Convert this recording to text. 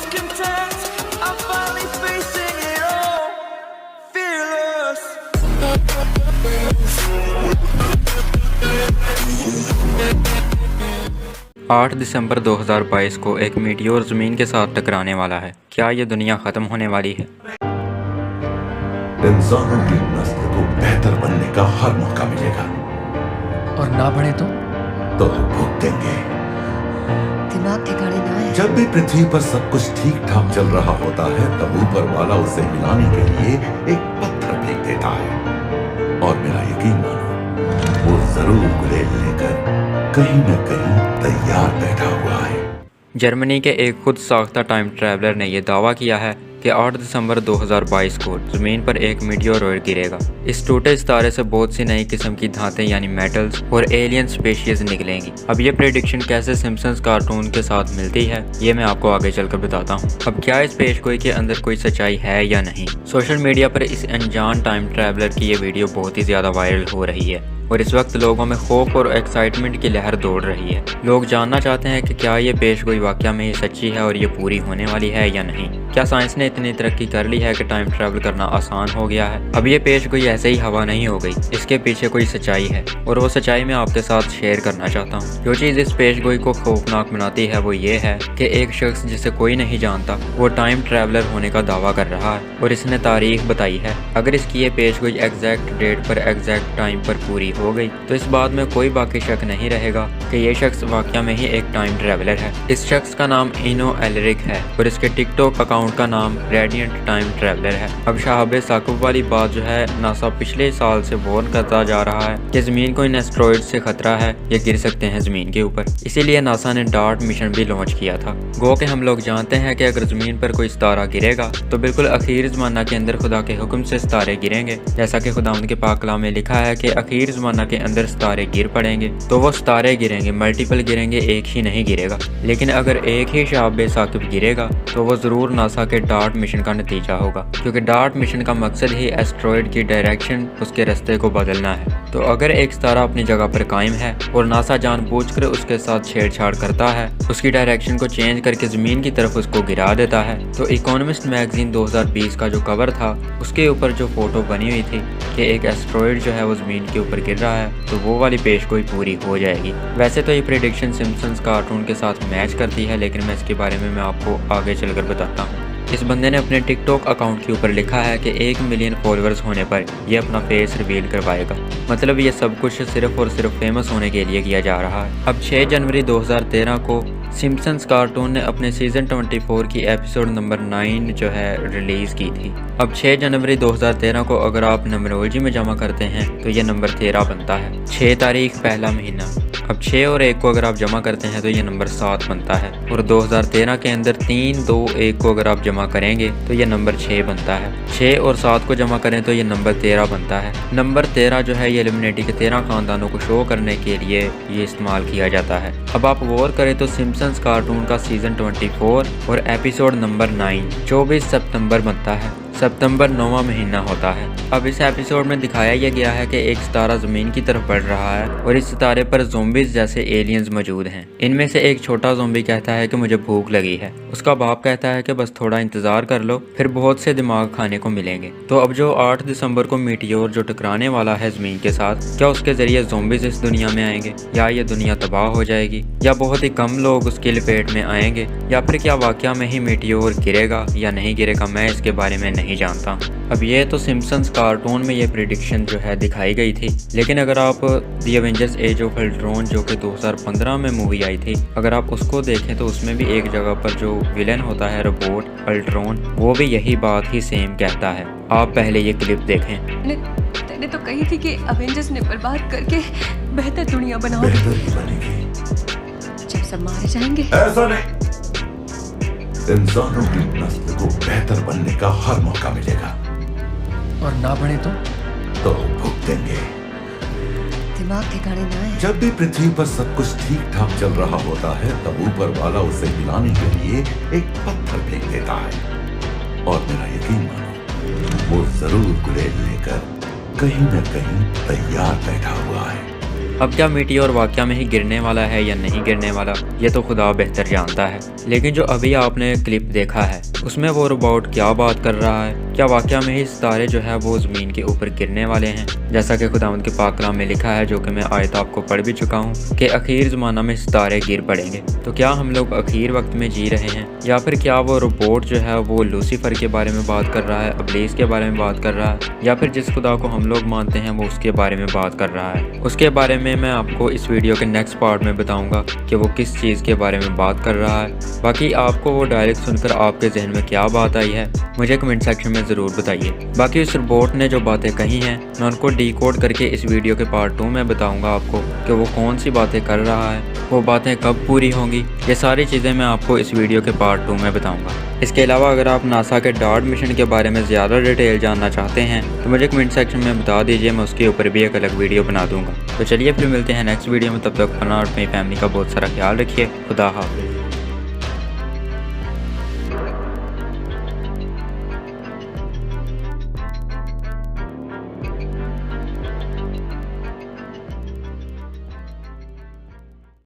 content. I'm finally facing it all, fearless. 8 दिसंबर 2022 को एक meteor ज़मीन के साथ टकराने वाला है। क्या ये दुनिया ख़त्म होने वाली है? इंसानों की नस्ल को बेहतर बनने का हर मौका मिलेगा। और ना बढ़े तो भुगतेंगे। दिमाग ठिकाने ना है। जब भी पृथ्वी पर सब कुछ ठीक ठाक चल रहा होता है, तब ऊपर वाला उसे हिलाने के लिए एक पत्थर फेंक देता है। और मेरा यकीन मानो, वो जरूर गुलेल लेकर कहीं न कहीं तैयार बैठा हुआ है। जर्मनी के एक खुद साख्ता टाइम ट्रैवलर ने यह दावा किया है कि 8 दिसंबर 2022 को ज़मीन पर एक मीटियोरॉइड गिरेगा। इस टूटे सितारे से बहुत सी नई किस्म की धातें यानी मेटल्स और एलियन स्पेशीज निकलेंगी। अब ये प्रेडिक्शन कैसे सिम्पसन्स कार्टून के साथ मिलती है, ये मैं आपको आगे चलकर बताता हूँ। अब क्या इस पेशगोई के अंदर कोई सच्चाई है या नहीं? सोशल मीडिया पर इस अनजान टाइम ट्रैवलर की ये वीडियो बहुत ही ज़्यादा वायरल हो रही है और इस वक्त लोगों में खौफ और एक्साइटमेंट की लहर दौड़ रही है। लोग जानना चाहते हैं कि क्या ये पेशगोई वाकया में ही सच्ची है और ये पूरी होने वाली है या नहीं। क्या साइंस ने इतनी तरक्की कर ली है कि टाइम ट्रैवल करना आसान हो गया है? अब ये पेशगोई ऐसे ही हवा नहीं हो गई, इसके पीछे कोई सच्चाई है और वो सच्चाई मैं आपके साथ शेयर करना चाहता हूँ। जो चीज़ इस पेशगोई को खौफनाक बनाती है वो ये है कि एक शख्स जिसे कोई नहीं जानता वो टाइम ट्रैवलर होने का दावा कर रहा है और इसने तारीख बताई है। अगर इसकी ये पेशगोई एग्जैक्ट डेट पर एग्जैक्ट टाइम पर पूरी हो गई तो इस बात में कोई बाकी शक नहीं रहेगा कि ये शख्स वाकया में ही एक टाइम ट्रैवलर है। इस शख्स का नाम इनो एलरिक है और इसके टिकटॉक अकाउंट का नाम रेडियंट टाइम ट्रैवलर है। अब शाहब साकुब वाली बात जो है, नासा पिछले साल से वार्न करता जा रहा है कि जमीन को इन एस्ट्रॉइड से खतरा है, ये गिर सकते हैं जमीन के ऊपर। इसीलिए नासा ने डार्ट मिशन भी लॉन्च किया था। गो के हम लोग जानते हैं कि अगर जमीन पर कोई सितारा गिरेगा तो बिल्कुल अखीर ज़माना के अंदर खुदा के हुक्म से सितारे गिरेंगे। जैसा कि खुदा उनके पाक कलाम में लिखा है कि अखीर ज़माना के अंदर सितारे गिर पड़ेंगे, तो वो सितारे गिरेंगे, मल्टीपल गिरेंगे, एक ही नहीं गिरेगा। लेकिन अगर एक ही शाहब साकिब गिरेगा तो वो ज़रूर नासा के डार्ट मिशन का नतीजा होगा, क्योंकि डार्ट मिशन का मकसद ही एस्ट्रॉइड की डायरेक्शन, उसके रास्ते को बदलना है। तो अगर एक सितारा अपनी जगह पर कायम है और नासा जानबूझकर उसके साथ छेड़छाड़ करता है, उसकी डायरेक्शन को चेंज करके ज़मीन की तरफ उसको गिरा देता है, तो इकोनॉमिस्ट मैगजीन 2020 का जो कवर था उसके ऊपर जो फोटो बनी हुई थी कि एक एस्ट्रॉइड जो है वो ज़मीन के ऊपर गिर रहा है, तो वो वाली पेशगोई पूरी हो जाएगी। वैसे तो ये प्रेडिक्शन सिम्पसन्स कार्टून के साथ मैच करती है, लेकिन मैं इसके बारे में मैं आपको आगे चलकर बताता हूँ। इस बंदे ने अपने टिकटॉक अकाउंट के ऊपर लिखा है कि 1 मिलियन फॉलोअर्स होने पर ये अपना फेस रिवील करवाएगा। मतलब ये सब कुछ सिर्फ और सिर्फ फेमस होने के लिए किया जा रहा है। अब 6 जनवरी 2013 को सिम्पसन्स कार्टून ने अपने सीजन 24 की एपिसोड नंबर 9 जो है रिलीज़ की थी। अब 6 जनवरी 2013 को अगर आप नंबरोलॉजी में जमा करते हैं तो ये नंबर 13 बनता है। 6 तारीख पहला महीना। अब 6 और 1 को अगर आप जमा करते हैं तो ये नंबर 7 बनता है और 2013 के अंदर 3, 2, 1 को अगर आप जमा करेंगे तो ये नंबर 6 बनता है। 6 और 7 को जमा करें तो ये नंबर 13 बनता है। नंबर 13 जो है ये इल्यूमिनेटी के 13 खानदानों को शो करने के लिए ये इस्तेमाल किया जाता है। अब आप गौर करें तो सिम्पसन्स कार्टून का सीजन 24 और एपिसोड नंबर 9 24 सितंबर बनता है। सितंबर 9वां महीना होता है। अब इस एपिसोड में दिखाया यह गया है कि एक सितारा ज़मीन की तरफ बढ़ रहा है और इस सितारे पर ज़ोंबीज़ जैसे एलियंस मौजूद हैं। इनमें से एक छोटा ज़ोंबी कहता है कि मुझे भूख लगी है। उसका बाप कहता है कि बस थोड़ा इंतज़ार कर लो, फिर बहुत से दिमाग खाने को मिलेंगे। तो अब जो 8 दिसंबर को मीटियोर जो टकराने वाला है ज़मीन के साथ, क्या उसके ज़रिए ज़ोंबीज़ इस दुनिया में आएंगे या ये दुनिया तबाह हो जाएगी या बहुत ही कम लोग उसकी लपेट में आएंगे या फिर क्या वाकया में ही मीटियोर गिरेगा या नहीं गिरेगा, मैं इसके बारे में नहीं जानता। अब ये तो सिम्पसन्स कार्टून में ये प्रेडिक्शन जो है दिखाई गई थी, लेकिन अगर आप the Avengers age of Ultron जो कि 2015 में मूवी आई थी, अगर आप उसको देखें तो उसमें भी एक जगह पर जो विलन होता है रोबोट अल्ट्रॉन, वो भी यही बात ही सेम कहता है। आप पहले ये क्लिप देखें। मैंने तो कही थी कि एवेंजर्स ने बर्बाद करके बेहतर दुनिया बनाओगे। बेहतर बनेगी जब सब मारे जाएंगे। ऐसा नहीं, इंसानों की नस्ल को बेहतर बनने का हर मौका मिलेगा। और ना बढ़े तो भुगतेंगे। दिमाग ठिकाने ना है। जब भी पृथ्वी पर सब कुछ ठीक ठाक चल रहा होता है, तब ऊपर वाला उसे हिलाने के लिए एक पत्थर फेंक देता है। और मेरा यकीन मानो, वो जरूर गुलेल लेकर कहीं न कहीं तैयार बैठा हुआ है। अब क्या मीटियोर वाकया में ही गिरने वाला है या नहीं गिरने वाला, ये तो खुदा बेहतर जानता है। लेकिन जो अभी आपने क्लिप देखा है उसमें वो रोबोट क्या बात कर रहा है, क्या वाकया में ही सितारे जो है वो ज़मीन के ऊपर गिरने वाले हैं, जैसा कि खुदावंद के पाक कलाम में लिखा है, जो कि मैं आयत आपको पढ़ भी चुका हूँ कि आखिर ज़माना में सितारे गिर पड़ेंगे। तो क्या हम लोग आखिर वक्त में जी रहे हैं, या फिर क्या वो रोबोट जो है वो लूसीफर के बारे में बात कर रहा है, इब्लीस के बारे में बात कर रहा है, या फिर जिस खुदा को हम लोग मानते हैं वो उसके बारे में बात कर रहा है। उसके बारे में मैं आपको इस वीडियो के नेक्स्ट पार्ट में बताऊंगा कि वो किस चीज़ के बारे में बात कर रहा है। बाकी आपको वो डायरेक्ट सुनकर आपके जहन में क्या बात आई है मुझे कमेंट सेक्शन में ज़रूर बताइए। बाकी उस रोबोट ने जो बातें कही हैं मैं उनको डिकोड करके इस वीडियो के पार्ट 2 में बताऊंगा आपको कि वो कौन सी बातें कर रहा है, वो बातें कब पूरी होंगी, ये सारी चीज़ें मैं आपको इस वीडियो के पार्ट 2 में बताऊंगा। इसके अलावा अगर आप नासा के डार्ट मिशन के बारे में ज़्यादा डिटेल जानना चाहते हैं तो मुझे कमेंट सेक्शन में बता दीजिए, मैं उसके ऊपर भी एक अलग वीडियो बना दूंगा। तो चलिए फिर मिलते हैं नेक्स्ट वीडियो में, तब तक अपना और अपनी फैमिली का बहुत सारा ख्याल रखिए। खुदा हाफ़िज़।